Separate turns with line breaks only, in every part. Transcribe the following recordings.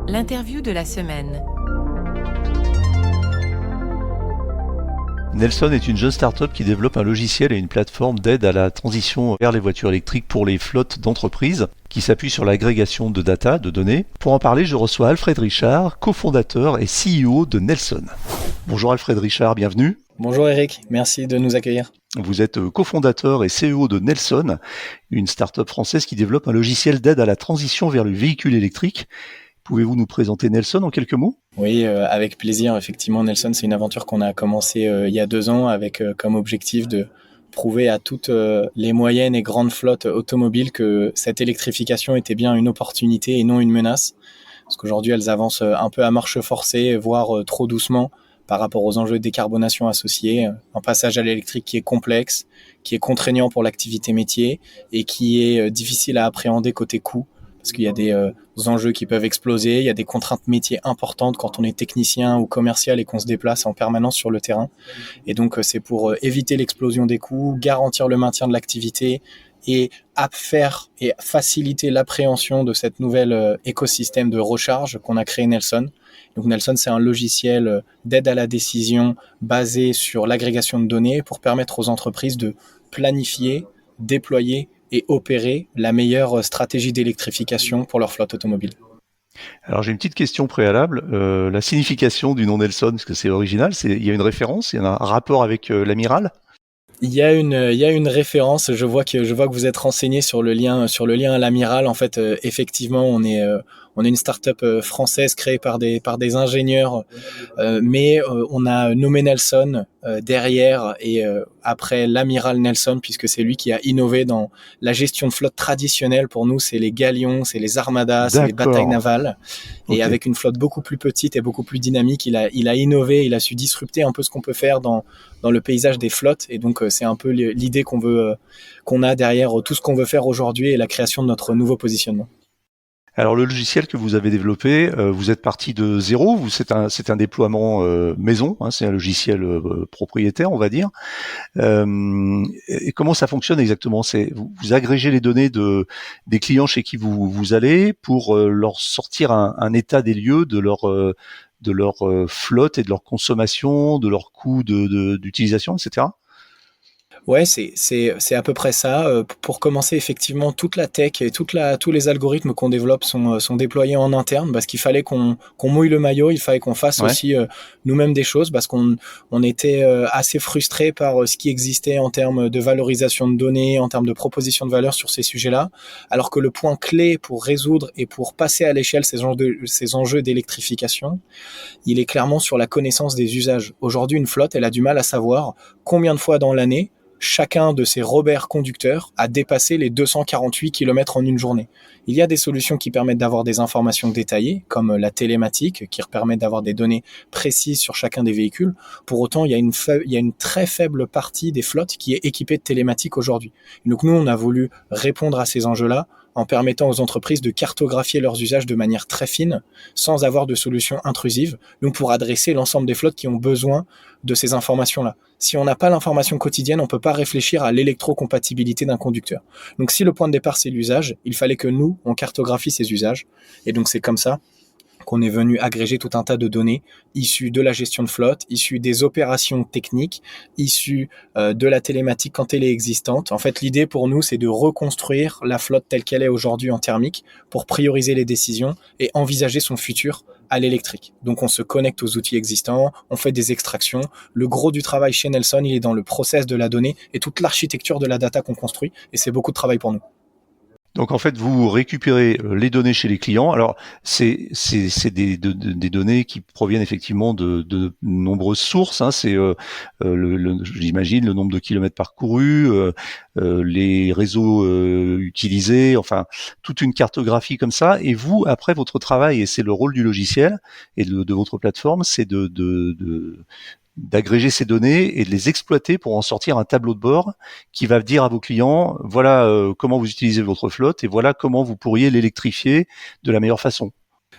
L'interview de la semaine.
Nelson est une jeune start-up qui développe un logiciel et une plateforme d'aide à la transition vers les voitures électriques pour les flottes d'entreprises qui s'appuie sur l'agrégation de data, de données. Pour en parler, je reçois Alfred Richard, cofondateur et CEO de Nelson. Bonjour Alfred Richard, bienvenue.
Bonjour Eric, merci de nous accueillir.
Vous êtes cofondateur et CEO de Nelson, une start-up française qui développe un logiciel d'aide à la transition vers le véhicule électrique. Pouvez-vous nous présenter Nelson en quelques mots ?
Oui, avec plaisir. Effectivement, Nelson, c'est une aventure qu'on a commencée il y a 2 ans avec comme objectif de prouver à toutes les moyennes et grandes flottes automobiles que cette électrification était bien une opportunité et non une menace. Parce qu'aujourd'hui, elles avancent un peu à marche forcée, voire trop doucement par rapport aux enjeux de décarbonation associés. Un passage à l'électrique qui est complexe, qui est contraignant pour l'activité métier et qui est difficile à appréhender côté coût. Parce qu'il y a des enjeux qui peuvent exploser, il y a des contraintes métiers importantes quand on est technicien ou commercial et qu'on se déplace en permanence sur le terrain. Et donc, c'est pour éviter l'explosion des coûts, garantir le maintien de l'activité et faire et faciliter l'appréhension de cette nouvelle écosystème de recharge qu'on a créé Nelson. Donc Nelson, c'est un logiciel d'aide à la décision basé sur l'agrégation de données pour permettre aux entreprises de planifier, déployer et opérer la meilleure stratégie d'électrification pour leur flotte automobile.
Alors j'ai une petite question préalable, la signification du nom Nelson, parce que c'est original, il y a une référence, il y a un rapport avec l'amiral ?
Il y a une référence. Je vois que vous êtes renseigné sur le lien à l'amiral. En fait, effectivement, on est une start-up française créée par des ingénieurs, mais on a nommé Nelson derrière et après l'amiral Nelson, puisque c'est lui qui a innové dans la gestion de flotte traditionnelle. Pour nous, c'est les galions, c'est les armadas, c'est les batailles navales. Et avec une flotte beaucoup plus petite et beaucoup plus dynamique, il a innové, il a su disrupter un peu ce qu'on peut faire dans le paysage des flottes. Et donc, c'est un peu l'idée qu'on a derrière tout ce qu'on veut faire aujourd'hui et la création de notre nouveau positionnement.
Alors le logiciel que vous avez développé, vous êtes parti de zéro, c'est un déploiement maison, hein, c'est un logiciel propriétaire, on va dire. Et comment ça fonctionne exactement ? Vous agrégez les données des clients chez qui vous allez pour leur sortir un état des lieux de leur flotte et de leur consommation, de leur coût d'utilisation, etc.
Ouais, c'est à peu près ça. Pour commencer, effectivement, toute la tech et tous les algorithmes qu'on développe sont déployés en interne parce qu'il fallait qu'on mouille le maillot, il fallait qu'on fasse aussi nous-mêmes des choses parce qu'on était assez frustrés par ce qui existait en termes de valorisation de données, en termes de proposition de valeur sur ces sujets-là, alors que le point clé pour résoudre et pour passer à l'échelle ces enjeux d'électrification, il est clairement sur la connaissance des usages. Aujourd'hui, une flotte, elle a du mal à savoir combien de fois dans l'année chacun de ces Robert conducteurs a dépassé les 248 km en une journée. Il y a des solutions qui permettent d'avoir des informations détaillées, comme la télématique, qui permet d'avoir des données précises sur chacun des véhicules. Pour autant, il y a une très faible partie des flottes qui est équipée de télématique aujourd'hui. Et donc nous, on a voulu répondre à ces enjeux-là en permettant aux entreprises de cartographier leurs usages de manière très fine, sans avoir de solutions intrusives, donc pour adresser l'ensemble des flottes qui ont besoin de ces informations-là. Si on n'a pas l'information quotidienne, on ne peut pas réfléchir à l'électrocompatibilité d'un conducteur. Donc si le point de départ c'est l'usage, il fallait que nous, on cartographie ces usages. Et donc c'est comme ça qu'on est venu agréger tout un tas de données issues de la gestion de flotte, issues des opérations techniques, issues de la télématique quand elle est existante. En fait, l'idée pour nous, c'est de reconstruire la flotte telle qu'elle est aujourd'hui en thermique pour prioriser les décisions et envisager son futur à l'électrique. Donc, on se connecte aux outils existants, on fait des extractions. Le gros du travail chez Nelson, il est dans le process de la donnée et toute l'architecture de la data qu'on construit. Et c'est beaucoup de travail pour nous.
Donc en fait, vous récupérez les données chez les clients. Alors c'est des données qui proviennent effectivement de nombreuses sources. Hein. C'est j'imagine le nombre de kilomètres parcourus, les réseaux utilisés, enfin toute une cartographie comme ça. Et vous, après votre travail, et c'est le rôle du logiciel et de votre plateforme, c'est d'agréger ces données et de les exploiter pour en sortir un tableau de bord qui va dire à vos clients, voilà comment vous utilisez votre flotte et voilà comment vous pourriez l'électrifier de la meilleure façon.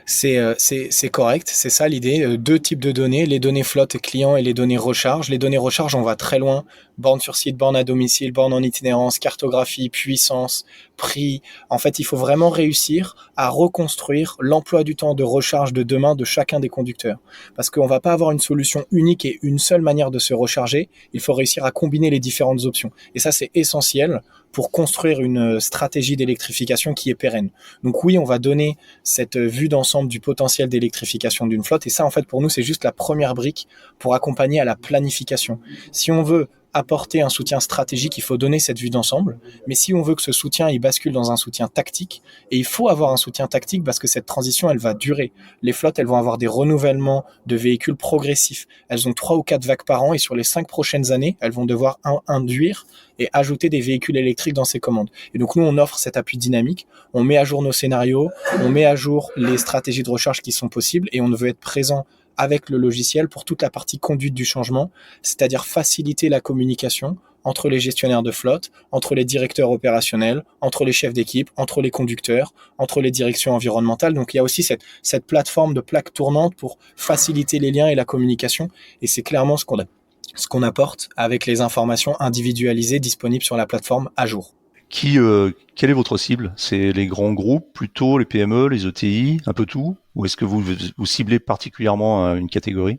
C'est correct, c'est ça l'idée. Deux types de données, les données flotte client et les données recharge. Les données recharge, on va très loin. Borne sur site, borne à domicile, borne en itinérance, cartographie, puissance, prix. En fait, il faut vraiment réussir à reconstruire l'emploi du temps de recharge de demain de chacun des conducteurs. Parce qu'on va pas avoir une solution unique et une seule manière de se recharger. Il faut réussir à combiner les différentes options. Et ça, c'est essentiel pour construire une stratégie d'électrification qui est pérenne. Donc oui, on va donner cette vue d'ensemble du potentiel d'électrification d'une flotte. Et ça, en fait, pour nous, c'est juste la première brique pour accompagner à la planification. Si on veut apporter un soutien stratégique, il faut donner cette vue d'ensemble. Mais si on veut que ce soutien, il bascule dans un soutien tactique, et il faut avoir un soutien tactique parce que cette transition, elle va durer. Les flottes, elles vont avoir des renouvellements de véhicules progressifs. Elles ont 3 ou 4 vagues par an, et sur les 5 prochaines années, elles vont devoir induire et ajouter des véhicules électriques dans ces commandes. Et donc nous, on offre cet appui dynamique, on met à jour nos scénarios, on met à jour les stratégies de recharge qui sont possibles, et on veut être présent avec le logiciel pour toute la partie conduite du changement, c'est-à-dire faciliter la communication entre les gestionnaires de flotte, entre les directeurs opérationnels, entre les chefs d'équipe, entre les conducteurs, entre les directions environnementales. Donc il y a aussi cette plateforme de plaque tournante pour faciliter les liens et la communication, et c'est clairement ce qu'on apporte avec les informations individualisées disponibles sur la plateforme à jour.
Quelle est votre cible? C'est les grands groupes, plutôt les PME, les ETI, un peu tout? Ou est-ce que vous ciblez particulièrement une catégorie?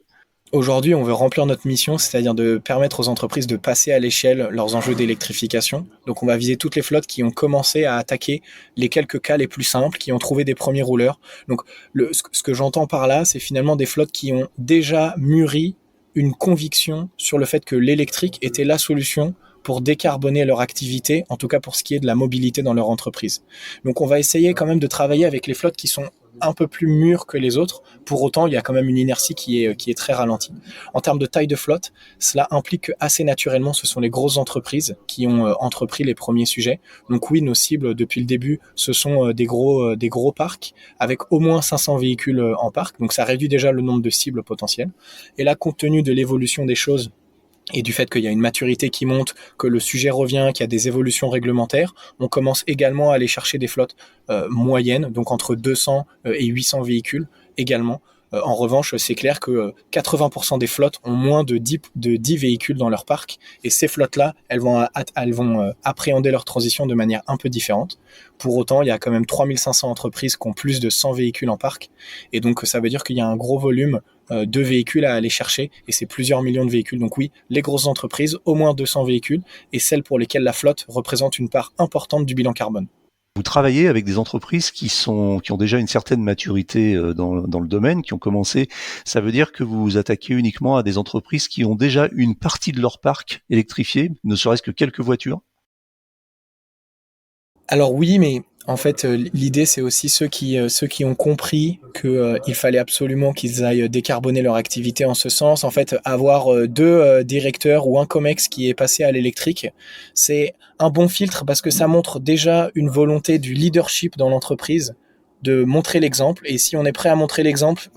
Aujourd'hui, on veut remplir notre mission, c'est-à-dire de permettre aux entreprises de passer à l'échelle leurs enjeux d'électrification. Donc on va viser toutes les flottes qui ont commencé à attaquer les quelques cas les plus simples, qui ont trouvé des premiers rouleurs. Donc ce que j'entends par là, c'est finalement des flottes qui ont déjà mûri une conviction sur le fait que l'électrique était la solution pour décarboner leur activité, en tout cas pour ce qui est de la mobilité dans leur entreprise. Donc on va essayer quand même de travailler avec les flottes qui sont un peu plus mûres que les autres. Pour autant, il y a quand même une inertie qui est très ralentie. En termes de taille de flotte, cela implique que assez naturellement, ce sont les grosses entreprises qui ont entrepris les premiers sujets. Donc oui, nos cibles depuis le début, ce sont des gros parcs avec au moins 500 véhicules en parc. Donc ça réduit déjà le nombre de cibles potentielles. Et là, compte tenu de l'évolution des choses et du fait qu'il y a une maturité qui monte, que le sujet revient, qu'il y a des évolutions réglementaires, on commence également à aller chercher des flottes moyennes, donc entre 200 et 800 véhicules également. En revanche, c'est clair que 80% des flottes ont moins de 10 véhicules dans leur parc, et ces flottes-là, elles vont appréhender leur transition de manière un peu différente. Pour autant, il y a quand même 3500 entreprises qui ont plus de 100 véhicules en parc, et donc ça veut dire qu'il y a un gros volume de véhicules à aller chercher, et c'est plusieurs millions de véhicules. Donc oui, les grosses entreprises, au moins 200 véhicules, et celles pour lesquelles la flotte représente une part importante du bilan carbone.
Vous travaillez avec des entreprises qui ont déjà une certaine maturité dans le domaine, qui ont commencé. Ça veut dire que vous vous attaquez uniquement à des entreprises qui ont déjà une partie de leur parc électrifié, ne serait-ce que quelques voitures?
Alors oui, mais en fait, l'idée, c'est aussi ceux qui ont compris que il fallait absolument qu'ils aillent décarboner leur activité en ce sens. En fait, avoir deux directeurs ou un COMEX qui est passé à l'électrique, c'est un bon filtre parce que ça montre déjà une volonté du leadership dans l'entreprise de montrer l'exemple. Et si on est prêt à montrer l'exemple,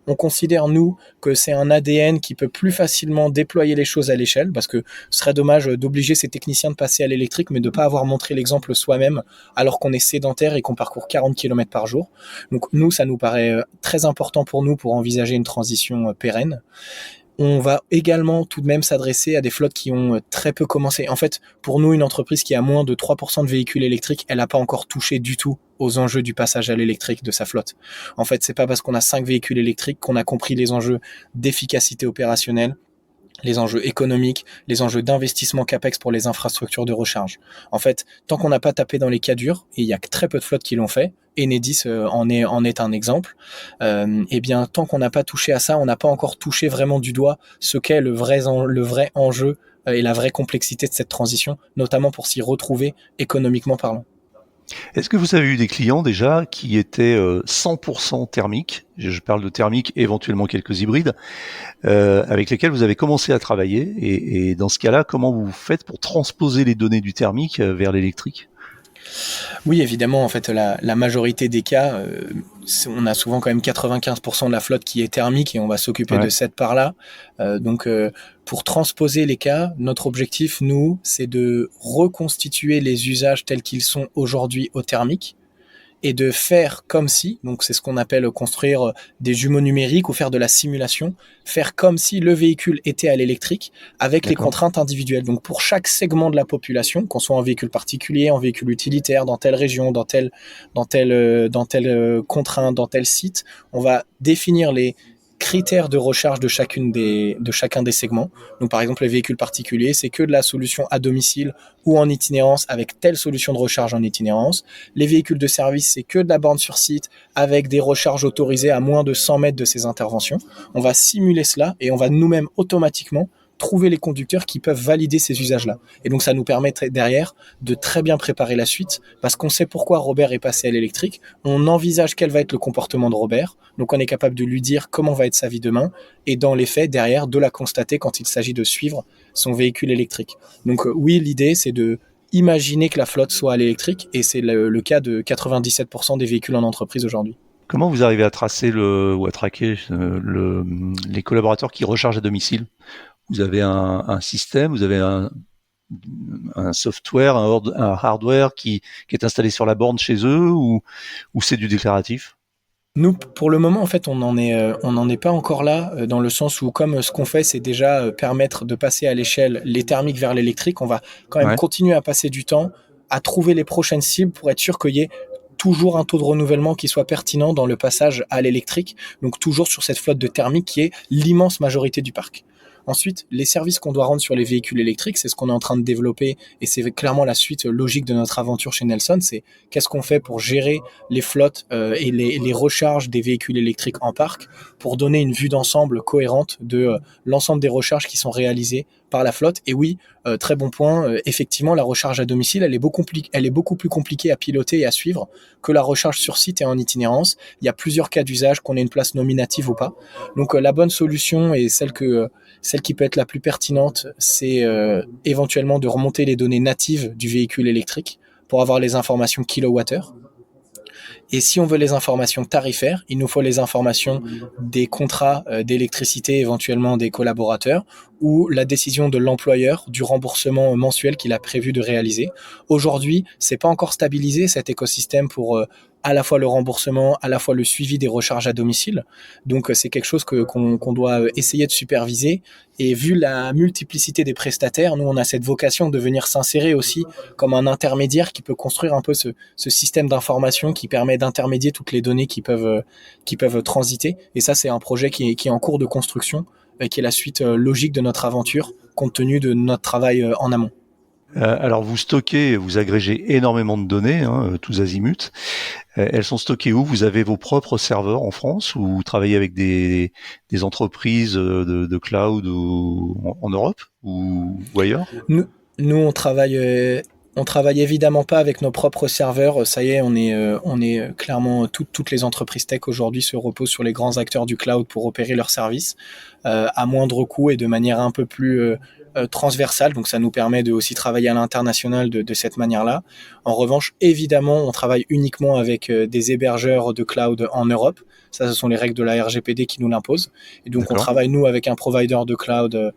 on considère, nous, que c'est un ADN qui peut plus facilement déployer les choses à l'échelle, parce que ce serait dommage d'obliger ces techniciens de passer à l'électrique, mais de pas avoir montré l'exemple soi-même, alors qu'on est sédentaire et qu'on parcourt 40 km par jour. Donc nous, ça nous paraît très important pour nous pour envisager une transition pérenne. On va également tout de même s'adresser à des flottes qui ont très peu commencé. En fait, pour nous, une entreprise qui a moins de 3% de véhicules électriques, elle n'a pas encore touché du tout aux enjeux du passage à l'électrique de sa flotte. En fait, c'est pas parce qu'on a 5 véhicules électriques qu'on a compris les enjeux d'efficacité opérationnelle, les enjeux économiques, les enjeux d'investissement CAPEX pour les infrastructures de recharge. En fait, tant qu'on n'a pas tapé dans les cas durs, et il y a très peu de flottes qui l'ont fait, Enedis en est un exemple, et bien tant qu'on n'a pas touché à ça, on n'a pas encore touché vraiment du doigt ce qu'est le vrai enjeu et la vraie complexité de cette transition, notamment pour s'y retrouver économiquement parlant.
Est-ce que vous avez eu des clients déjà qui étaient 100% thermiques? Je parle de thermique, éventuellement quelques hybrides, avec lesquels vous avez commencé à travailler. Et dans ce cas-là, comment vous faites pour transposer les données du thermique vers l'électrique?
Oui, évidemment, en fait, la majorité des cas, on a souvent quand même 95% de la flotte qui est thermique et on va s'occuper de cette part-là. Donc, pour transposer les cas, notre objectif, nous, c'est de reconstituer les usages tels qu'ils sont aujourd'hui au thermique et de faire comme si, donc c'est ce qu'on appelle construire des jumeaux numériques ou faire de la simulation, faire comme si le véhicule était à l'électrique avec les contraintes individuelles. Donc pour chaque segment de la population, qu'on soit en véhicule particulier, en véhicule utilitaire, dans telle région, dans telle contrainte, dans tel site, on va définir les critères de recharge de chacun des segments. Donc par exemple les véhicules particuliers, c'est que de la solution à domicile ou en itinérance avec telle solution de recharge en itinérance. Les véhicules de service, c'est que de la borne sur site avec des recharges autorisées à moins de 100 mètres de ces interventions. On va simuler cela et on va nous-mêmes automatiquement trouver les conducteurs qui peuvent valider ces usages-là. Et donc ça nous permet derrière de très bien préparer la suite parce qu'on sait pourquoi Robert est passé à l'électrique, on envisage quel va être le comportement de Robert, donc on est capable de lui dire comment va être sa vie demain et dans les faits, derrière, de la constater quand il s'agit de suivre son véhicule électrique. Donc oui, l'idée c'est de imaginer que la flotte soit à l'électrique et c'est le cas de 97% des véhicules en entreprise aujourd'hui.
Comment vous arrivez à tracer ou à traquer les collaborateurs qui rechargent à domicile? Vous avez un système, vous avez un software, un hardware qui est installé sur la borne chez eux ou c'est du déclaratif?
Nous, pour le moment, en fait, on n'en est pas encore là, dans le sens où, comme ce qu'on fait, c'est déjà permettre de passer à l'échelle les thermiques vers l'électrique, on va quand même continuer à passer du temps à trouver les prochaines cibles pour être sûr qu'il y ait toujours un taux de renouvellement qui soit pertinent dans le passage à l'électrique, donc toujours sur cette flotte de thermique qui est l'immense majorité du parc. Ensuite, les services qu'on doit rendre sur les véhicules électriques, c'est ce qu'on est en train de développer et c'est clairement la suite logique de notre aventure chez Nelson, c'est qu'est-ce qu'on fait pour gérer les flottes et les recharges des véhicules électriques en parc pour donner une vue d'ensemble cohérente de l'ensemble des recharges qui sont réalisées par la flotte. Et oui, très bon point, effectivement, la recharge à domicile, elle est beaucoup plus compliquée à piloter et à suivre que la recharge sur site et en itinérance. Il y a plusieurs cas d'usage, qu'on ait une place nominative ou pas. Donc la bonne solution et celle qui peut être la plus pertinente, c'est éventuellement de remonter les données natives du véhicule électrique pour avoir les informations kilowattheure. Et si on veut les informations tarifaires, il nous faut les informations des contrats d'électricité, éventuellement des collaborateurs, ou la décision de l'employeur du remboursement mensuel qu'il a prévu de réaliser. Aujourd'hui, c'est pas encore stabilisé cet écosystème pour à la fois le remboursement, à la fois le suivi des recharges à domicile. Donc c'est quelque chose qu'on doit essayer de superviser. Et vu la multiplicité des prestataires, nous on a cette vocation de venir s'insérer aussi comme un intermédiaire qui peut construire un peu ce système d'information qui permet d'intermédier toutes les données qui peuvent transiter. Et ça c'est un projet qui est en cours de construction, qui est la suite logique de notre aventure compte tenu de notre travail en amont.
Alors vous stockez, vous agrégez énormément de données, tous azimuts. Elles sont stockées où? Vous avez vos propres serveurs en France ou vous travaillez avec des entreprises de cloud en Europe ou ailleurs?
Nous, on travaille évidemment pas avec nos propres serveurs. Ça y est, on est clairement toutes les entreprises tech aujourd'hui se reposent sur les grands acteurs du cloud pour opérer leurs services à moindre coût et de manière un peu plus transversale. Donc ça nous permet de aussi travailler à l'international de cette manière-là. En revanche, évidemment, on travaille uniquement avec des hébergeurs de cloud en Europe. Ça, ce sont les règles de la RGPD qui nous l'imposent. Et donc on travaille nous avec un provider de cloud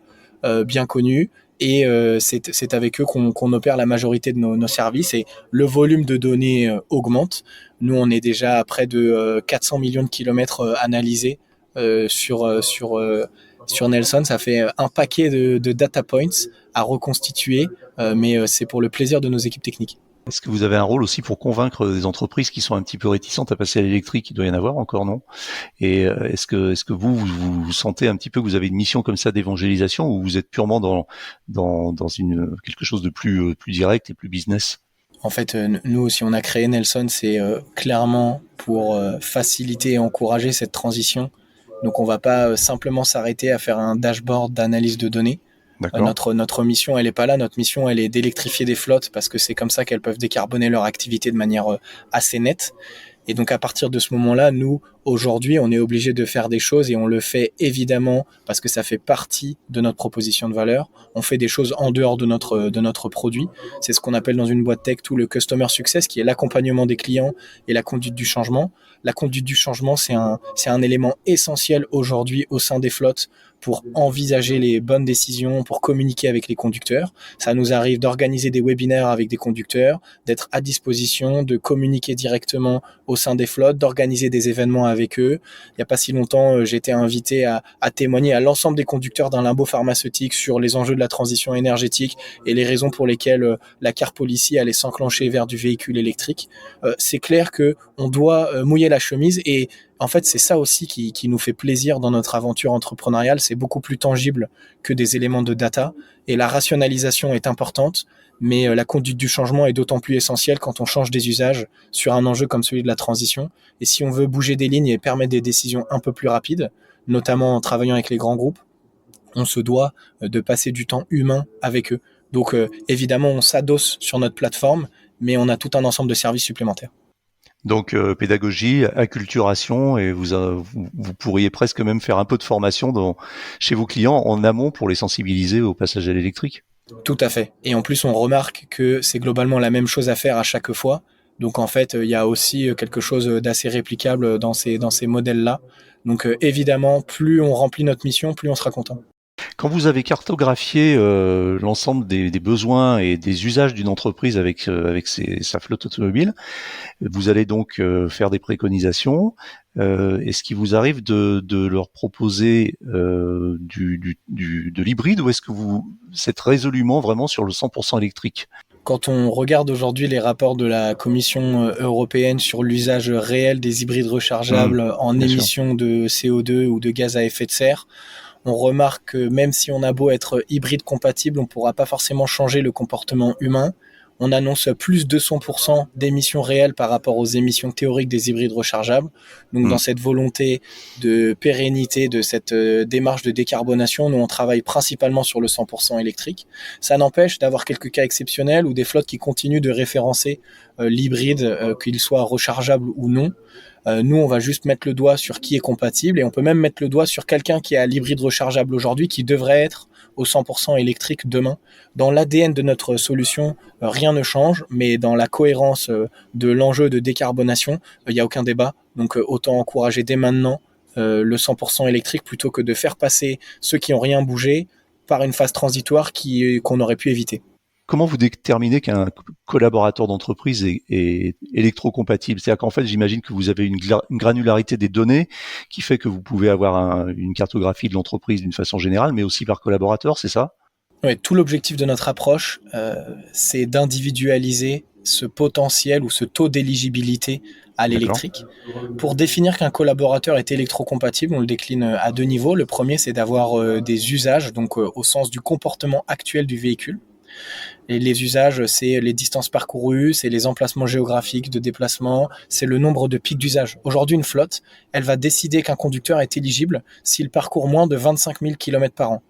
bien connu. Et c'est avec eux qu'on opère la majorité de nos services et le volume de données augmente. Nous, on est déjà à près de 400 millions de kilomètres analysés sur Nelson. Ça fait un paquet de data points à reconstituer, mais c'est pour le plaisir de nos équipes techniques.
Est-ce que vous avez un rôle aussi pour convaincre des entreprises qui sont un petit peu réticentes à passer à l'électrique? Il doit y en avoir encore, non? Et est-ce que vous sentez un petit peu que vous avez une mission comme ça d'évangélisation ou vous êtes purement dans quelque chose de plus direct et plus business?
En fait, nous, si on a créé Nelson, c'est clairement pour faciliter et encourager cette transition. Donc, on va pas simplement s'arrêter à faire un dashboard d'analyse de données. Notre mission, elle est pas là. Notre mission, elle est d'électrifier des flottes parce que c'est comme ça qu'elles peuvent décarboner leur activité de manière assez nette. Et donc, à partir de ce moment-là, nous, aujourd'hui, on est obligé de faire des choses et on le fait évidemment parce que ça fait partie de notre proposition de valeur. On fait des choses en dehors de notre produit. C'est ce qu'on appelle dans une boîte tech tout le customer success, qui est l'accompagnement des clients et la conduite du changement. La conduite du changement, c'est un élément essentiel aujourd'hui au sein des flottes pour envisager les bonnes décisions, pour communiquer avec les conducteurs. Ça nous arrive d'organiser des webinaires avec des conducteurs, d'être à disposition, de communiquer directement au sein des flottes, d'organiser des événements avec eux. Il n'y a pas si longtemps, j'ai été invité à témoigner à l'ensemble des conducteurs d'un labo pharmaceutique sur les enjeux de la transition énergétique et les raisons pour lesquelles la car policy allait s'enclencher vers du véhicule électrique. C'est clair que on doit mouiller la chemise et en fait, c'est ça aussi qui nous fait plaisir dans notre aventure entrepreneuriale. C'est beaucoup plus tangible que des éléments de data. Et la rationalisation est importante, mais la conduite du changement est d'autant plus essentielle quand on change des usages sur un enjeu comme celui de la transition. Et si on veut bouger des lignes et permettre des décisions un peu plus rapides, notamment en travaillant avec les grands groupes, on se doit de passer du temps humain avec eux. Donc évidemment, on s'adosse sur notre plateforme, mais on a tout un ensemble de services supplémentaires.
Donc pédagogie, acculturation, et vous pourriez presque même faire un peu de formation chez vos clients en amont pour les sensibiliser au passage à l'électrique.
Tout à fait. Et en plus, on remarque que c'est globalement la même chose à faire à chaque fois. Donc en fait, il y a aussi quelque chose d'assez réplicable dans ces modèles-là. Donc évidemment, plus on remplit notre mission, plus on sera content.
Quand vous avez cartographié l'ensemble des besoins et des usages d'une entreprise avec sa flotte automobile, vous allez donc faire des préconisations. Est-ce qu'il vous arrive de leur proposer de l'hybride, ou est-ce que vous êtes résolument vraiment sur le 100% électrique?
Quand on regarde aujourd'hui les rapports de la Commission européenne sur l'usage réel des hybrides rechargeables en émissions de CO2 ou de gaz à effet de serre, on remarque que même si on a beau être hybride compatible, on ne pourra pas forcément changer le comportement humain. On annonce plus de 200% d'émissions réelles par rapport aux émissions théoriques des hybrides rechargeables. Donc dans cette volonté de pérennité de cette démarche de décarbonation, nous on travaille principalement sur le 100% électrique. Ça n'empêche d'avoir quelques cas exceptionnels ou des flottes qui continuent de référencer l'hybride, qu'il soit rechargeable ou non. Nous, on va juste mettre le doigt sur qui est compatible et on peut même mettre le doigt sur quelqu'un qui a l'hybride rechargeable aujourd'hui qui devrait être au 100% électrique demain. Dans l'ADN de notre solution, rien ne change, mais dans la cohérence de l'enjeu de décarbonation, il n'y a aucun débat. Donc autant encourager dès maintenant le 100% électrique plutôt que de faire passer ceux qui n'ont rien bougé par une phase transitoire qu'on aurait pu éviter.
Comment vous déterminez qu'un collaborateur d'entreprise est électrocompatible? C'est-à-dire qu'en fait, j'imagine que vous avez une granularité des données qui fait que vous pouvez avoir une cartographie de l'entreprise d'une façon générale, mais aussi par collaborateur, c'est ça?
Ouais, tout l'objectif de notre approche, c'est d'individualiser ce potentiel ou ce taux d'éligibilité à l'électrique. Pour définir qu'un collaborateur est électrocompatible, on le décline à deux niveaux. Le premier, c'est d'avoir des usages, donc au sens du comportement actuel du véhicule. Et les usages, c'est les distances parcourues, c'est les emplacements géographiques de déplacement, c'est le nombre de pics d'usage. Aujourd'hui, une flotte, elle va décider qu'un conducteur est éligible s'il parcourt moins de 25 000 km par an.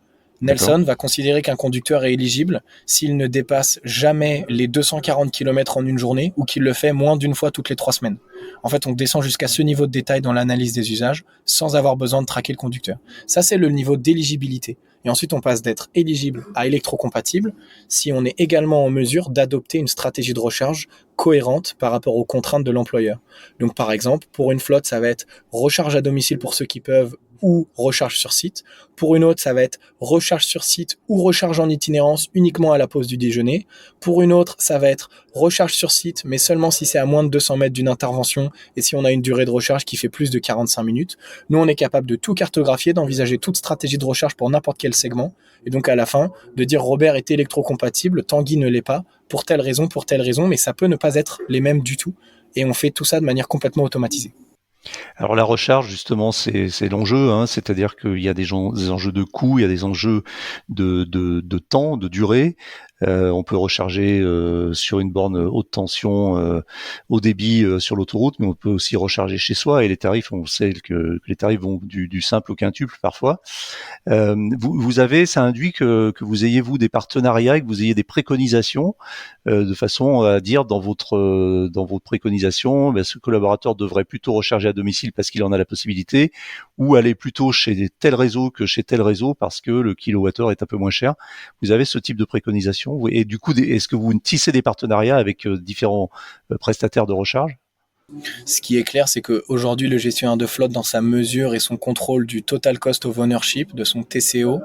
Nelson va considérer qu'un conducteur est éligible s'il ne dépasse jamais les 240 km en une journée ou qu'il le fait moins d'une fois toutes les 3 semaines. En fait, on descend jusqu'à ce niveau de détail dans l'analyse des usages sans avoir besoin de traquer le conducteur. Ça, c'est le niveau d'éligibilité. Et ensuite, on passe d'être éligible à électrocompatible si on est également en mesure d'adopter une stratégie de recharge cohérente par rapport aux contraintes de l'employeur. Donc, par exemple, pour une flotte, ça va être recharge à domicile pour ceux qui peuvent ou recharge sur site. Pour une autre, ça va être recharge sur site ou recharge en itinérance uniquement à la pause du déjeuner. Pour une autre, ça va être recharge sur site, mais seulement si c'est à moins de 200 mètres d'une intervention et si on a une durée de recharge qui fait plus de 45 minutes. Nous, on est capable de tout cartographier, d'envisager toute stratégie de recharge pour n'importe quel segment. Et donc, à la fin, de dire Robert est électrocompatible, Tanguy ne l'est pas, pour telle raison, mais ça peut ne pas être les mêmes du tout. Et on fait tout ça de manière complètement automatisée.
Alors la recharge, justement, c'est l'enjeu, hein, c'est-à-dire qu'il y a des enjeux de coût, il y a des enjeux de temps, de durée. On peut recharger sur une borne haute tension haut débit sur l'autoroute, mais on peut aussi recharger chez soi, et les tarifs, on sait que les tarifs vont du simple au quintuple parfois. Ça induit que vous ayez, vous, des partenariats et que vous ayez des préconisations de façon à dire dans votre préconisation, ce collaborateur devrait plutôt recharger à domicile parce qu'il en a la possibilité, ou aller plutôt chez tel réseau que chez tel réseau parce que le kilowattheure est un peu moins cher. Vous avez ce type de préconisation, et du coup, est-ce que vous tissez des partenariats avec différents prestataires de recharge?
Ce qui est clair, c'est qu'aujourd'hui, le gestionnaire de flotte, dans sa mesure et son contrôle du total cost of ownership, de son TCO,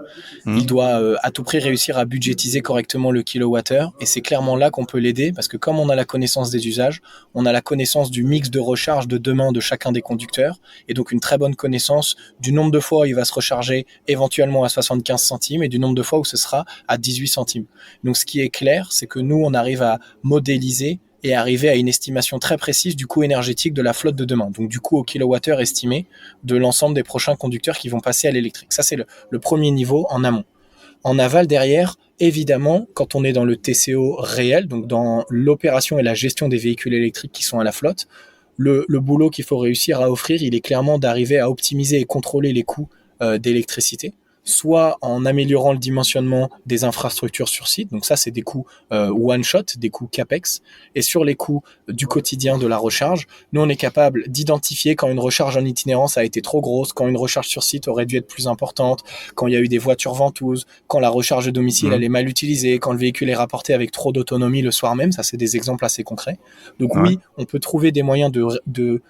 il doit à tout prix réussir à budgétiser correctement le kilowattheure. Et c'est clairement là qu'on peut l'aider, parce que comme on a la connaissance des usages, on a la connaissance du mix de recharge de demain de chacun des conducteurs, et donc une très bonne connaissance du nombre de fois où il va se recharger éventuellement à 75 centimes et du nombre de fois où ce sera à 18 centimes. Donc ce qui est clair, c'est que nous, on arrive à modéliser et arriver à une estimation très précise du coût énergétique de la flotte de demain, donc du coût au kilowattheure estimé de l'ensemble des prochains conducteurs qui vont passer à l'électrique. Ça, c'est le premier niveau en amont. En aval, derrière, évidemment, quand on est dans le TCO réel, donc dans l'opération et la gestion des véhicules électriques qui sont à la flotte, le boulot qu'il faut réussir à offrir, il est clairement d'arriver à optimiser et contrôler les coûts d'électricité, soit en améliorant le dimensionnement des infrastructures sur site, donc ça c'est des coûts one-shot, des coûts CAPEX, et sur les coûts du quotidien de la recharge, nous on est capable d'identifier quand une recharge en itinérance a été trop grosse, quand une recharge sur site aurait dû être plus importante, quand il y a eu des voitures ventouses, quand la recharge de domicile elle est mal utilisée, quand le véhicule est rapporté avec trop d'autonomie le soir même, ça c'est des exemples assez concrets. Donc oui, on peut trouver des moyens de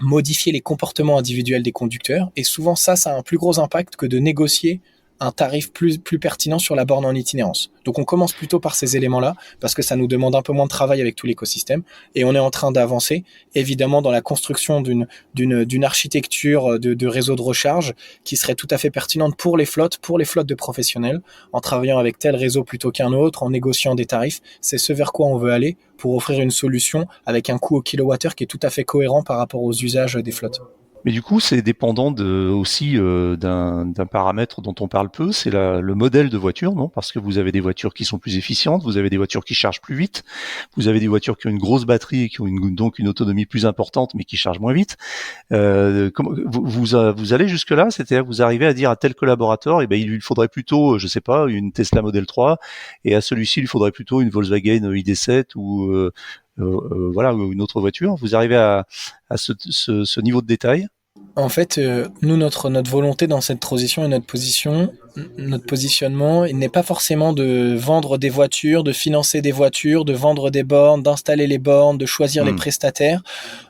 modifier les comportements individuels des conducteurs, et souvent ça a un plus gros impact que de négocier un tarif plus pertinent sur la borne en itinérance. Donc on commence plutôt par ces éléments-là, parce que ça nous demande un peu moins de travail avec tout l'écosystème, et on est en train d'avancer, évidemment, dans la construction d'une architecture de réseau de recharge qui serait tout à fait pertinente pour les flottes de professionnels, en travaillant avec tel réseau plutôt qu'un autre, en négociant des tarifs. C'est ce vers quoi on veut aller pour offrir une solution avec un coût au kilowattheure qui est tout à fait cohérent par rapport aux usages des flottes.
Mais du coup, c'est dépendant aussi d'un paramètre dont on parle peu, c'est le modèle de voiture, non? Parce que vous avez des voitures qui sont plus efficientes, vous avez des voitures qui chargent plus vite, vous avez des voitures qui ont une grosse batterie et qui ont donc une autonomie plus importante, mais qui chargent moins vite. Vous allez jusque là, c'est-à-dire vous arrivez à dire à tel collaborateur, il lui faudrait plutôt, je sais pas, une Tesla Model 3, et à celui-ci, il lui faudrait plutôt une Volkswagen ID7 ou voilà, ou une autre voiture. Vous arrivez à ce niveau de détail?
En fait, nous, notre volonté dans cette transition et notre positionnement, il n'est pas forcément de vendre des voitures, de financer des voitures, de vendre des bornes, d'installer les bornes, de choisir les prestataires.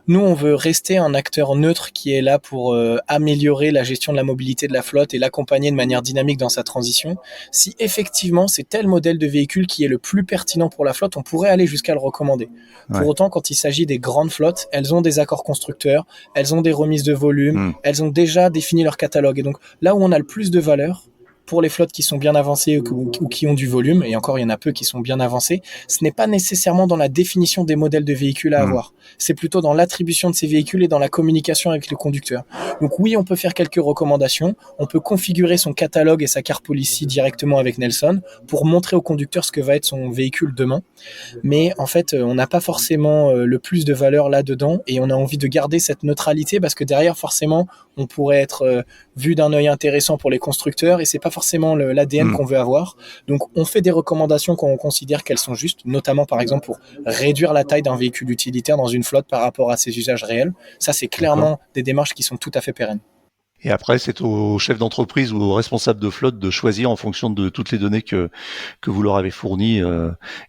Nous, on veut rester un acteur neutre qui est là pour améliorer la gestion de la mobilité de la flotte et l'accompagner de manière dynamique dans sa transition. Si effectivement c'est tel modèle de véhicule qui est le plus pertinent pour la flotte, on pourrait aller jusqu'à le recommander. Pour autant, quand il s'agit des grandes flottes, elles ont des accords constructeurs, elles ont des remises de volume, elles ont déjà défini leur catalogue. Et donc là où on a le plus de valeur, pour les flottes qui sont bien avancées ou qui ont du volume, et encore il y en a peu qui sont bien avancées, ce n'est pas nécessairement dans la définition des modèles de véhicules à avoir. C'est plutôt dans l'attribution de ces véhicules et dans la communication avec le conducteur. Donc oui, on peut faire quelques recommandations, on peut configurer son catalogue et sa car policy directement avec Nelson pour montrer au conducteur ce que va être son véhicule demain. Mais en fait, on n'a pas forcément le plus de valeur là-dedans, et on a envie de garder cette neutralité parce que derrière, forcément, on pourrait être vu d'un œil intéressant pour les constructeurs, et c'est pas forcément l'ADN qu'on veut avoir. Donc on fait des recommandations quand on considère qu'elles sont justes, notamment par exemple pour réduire la taille d'un véhicule utilitaire dans une flotte par rapport à ses usages réels. Ça, c'est clairement des démarches qui sont tout à fait pérennes.
Et après, c'est au chef d'entreprise ou au responsable de flotte de choisir en fonction de toutes les données que vous leur avez fournies.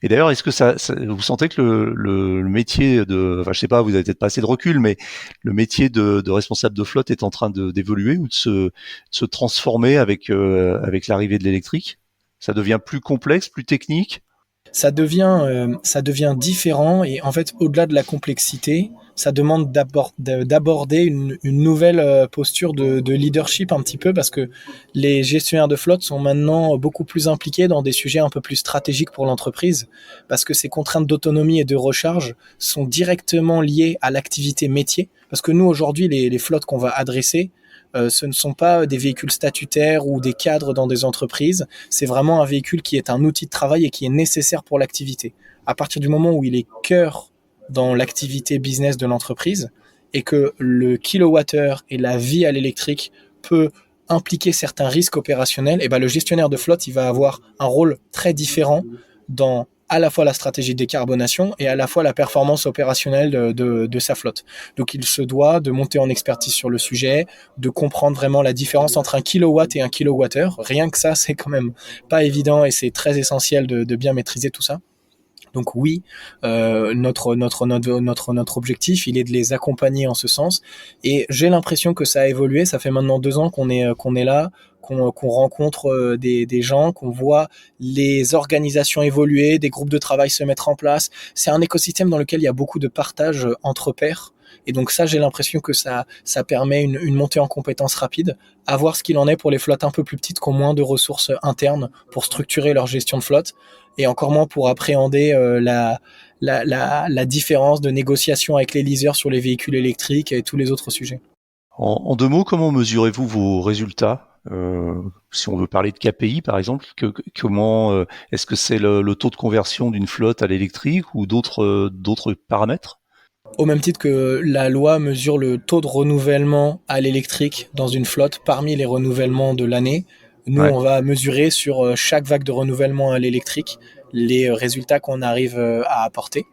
Et d'ailleurs, est-ce que vous sentez que le métier enfin, je sais pas, vous avez peut-être pas assez de recul, mais le métier de responsable de flotte est en train d'évoluer ou de se transformer avec l'arrivée de l'électrique? Ça devient plus complexe, plus technique?
Ça devient différent, et en fait, au-delà de la complexité, ça demande d'aborder une nouvelle posture de leadership un petit peu, parce que les gestionnaires de flotte sont maintenant beaucoup plus impliqués dans des sujets un peu plus stratégiques pour l'entreprise, parce que ces contraintes d'autonomie et de recharge sont directement liées à l'activité métier. Parce que nous, aujourd'hui, les flottes qu'on va adresser, ce ne sont pas des véhicules statutaires ou des cadres dans des entreprises, c'est vraiment un véhicule qui est un outil de travail et qui est nécessaire pour l'activité. À partir du moment où il est cœur dans l'activité business de l'entreprise, et que le kilowattheure et la vie à l'électrique peut impliquer certains risques opérationnels, et ben le gestionnaire de flotte, il va avoir un rôle très différent dans à la fois la stratégie de décarbonation et à la fois la performance opérationnelle de sa flotte. Donc il se doit de monter en expertise sur le sujet, de comprendre vraiment la différence entre un kilowatt et un kilowattheure. Rien que ça, c'est quand même pas évident, et c'est très essentiel de bien maîtriser tout ça. Donc oui, notre objectif, il est de les accompagner en ce sens. Et j'ai l'impression que ça a évolué. Ça fait maintenant 2 ans qu'on est là, qu'on rencontre des gens, qu'on voit les organisations évoluer, des groupes de travail se mettre en place. C'est un écosystème dans lequel il y a beaucoup de partage entre pairs. Et donc ça, j'ai l'impression que ça permet une montée en compétences rapide, à voir ce qu'il en est pour les flottes un peu plus petites qui ont moins de ressources internes pour structurer leur gestion de flotte, et encore moins pour appréhender la différence de négociation avec les leasers sur les véhicules électriques et tous les autres sujets.
En 2 mots, comment mesurez-vous vos résultats? Si on veut parler de KPI par exemple, comment est-ce que c'est le taux de conversion d'une flotte à l'électrique ou d'autres paramètres?
Au même titre que la loi mesure le taux de renouvellement à l'électrique dans une flotte parmi les renouvellements de l'année, nous,
Ouais,
on va mesurer sur chaque vague de renouvellement à l'électrique les résultats qu'on arrive à apporter.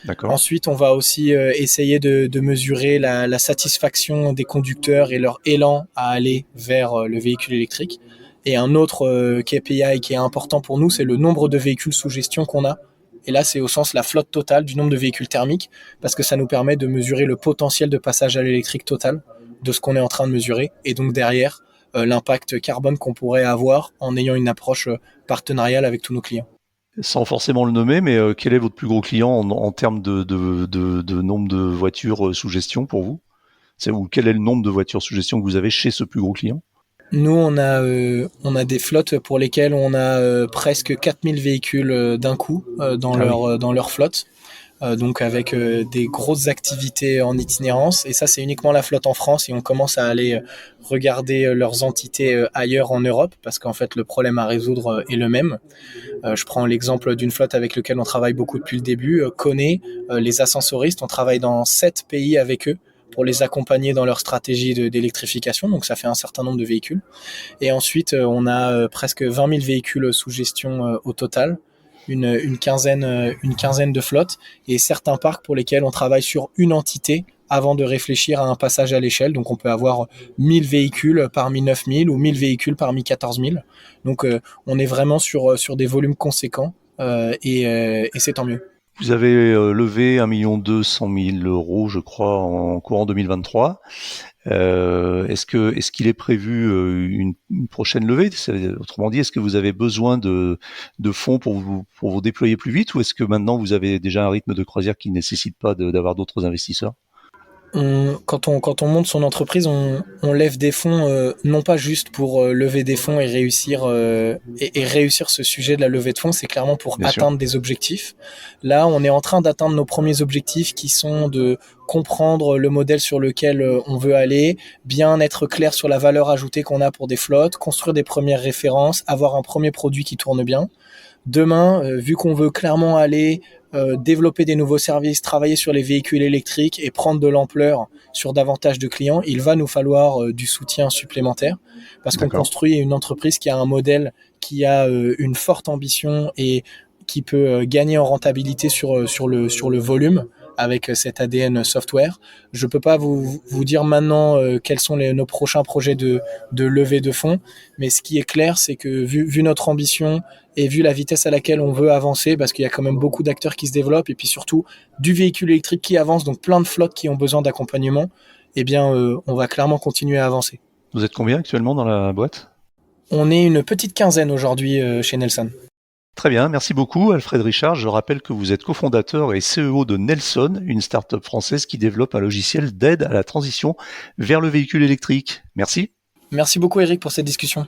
d'accord.
Ensuite, on va aussi essayer de mesurer la satisfaction des conducteurs et leur élan à aller vers le véhicule électrique. Et un autre KPI qui est important pour nous, c'est le nombre de véhicules sous gestion qu'on a. Et là, c'est au sens la flotte totale du nombre de véhicules thermiques, parce que ça nous permet de mesurer le potentiel de passage à l'électrique total de ce qu'on est en train de mesurer. Et donc derrière, l'impact carbone qu'on pourrait avoir en ayant une approche partenariale avec tous nos clients.
Sans forcément le nommer, mais quel est votre plus gros client en termes de nombre de voitures sous gestion pour vous? Ou quel est le nombre de voitures sous gestion que vous avez chez ce plus gros client?
Nous, on a des flottes pour lesquelles on a presque 4000 véhicules d'un coup
Ah oui,
dans leur flotte. Donc avec des grosses activités en itinérance. Et ça, c'est uniquement la flotte en France. Et on commence à aller regarder leurs entités ailleurs en Europe, parce qu'en fait, le problème à résoudre est le même. Je prends l'exemple d'une flotte avec laquelle on travaille beaucoup depuis le début, Kone, les ascensoristes. On travaille dans 7 pays avec eux pour les accompagner dans leur stratégie d'électrification. Donc ça fait un certain nombre de véhicules. Et ensuite, on a presque 20 000 véhicules sous gestion au total, une quinzaine de flottes, et certains parcs pour lesquels on travaille sur une entité avant de réfléchir à un passage à l'échelle. Donc on peut avoir 1000 véhicules parmi 9000 ou 1000 véhicules parmi 14 000. Donc on est vraiment sur des volumes conséquents et c'est tant mieux.
vous avez levé 1,2 million d'euros, je crois, en courant 2023. Est-ce qu'il est prévu une prochaine levée? Autrement dit, est-ce que vous avez besoin de fonds pour vous déployer plus vite, ou est-ce que maintenant vous avez déjà un rythme de croisière qui ne nécessite pas d'avoir d'autres investisseurs?
Quand on monte son entreprise, on lève des fonds non pas juste pour lever des fonds et réussir ce sujet de la levée de fonds, c'est clairement pour
Bien sûr.
atteindre des objectifs. Là, on est en train d'atteindre nos premiers objectifs qui sont de comprendre le modèle sur lequel on veut aller, bien être clair sur la valeur ajoutée qu'on a pour des flottes, construire des premières références, avoir un premier produit qui tourne bien. Demain, vu qu'on veut clairement aller développer des nouveaux services, travailler sur les véhicules électriques et prendre de l'ampleur sur davantage de clients, il va nous falloir du soutien supplémentaire, parce qu'on
D'accord.
construit une entreprise qui a un modèle qui a une forte ambition et qui peut gagner en rentabilité sur le volume avec cet ADN software. Je ne peux pas vous dire maintenant quels sont nos prochains projets de levée de fonds, mais ce qui est clair, c'est que vu notre ambition et vu la vitesse à laquelle on veut avancer, parce qu'il y a quand même beaucoup d'acteurs qui se développent, et puis surtout du véhicule électrique qui avance, donc plein de flottes qui ont besoin d'accompagnement, eh bien, on va clairement continuer à avancer.
Vous êtes combien actuellement dans la boîte?
On est une petite quinzaine aujourd'hui chez Nelson.
Très bien, merci beaucoup Alfred Richard. Je rappelle que vous êtes cofondateur et CEO de Nelson, une start-up française qui développe un logiciel d'aide à la transition vers le véhicule électrique. Merci.
Merci beaucoup Eric pour cette discussion.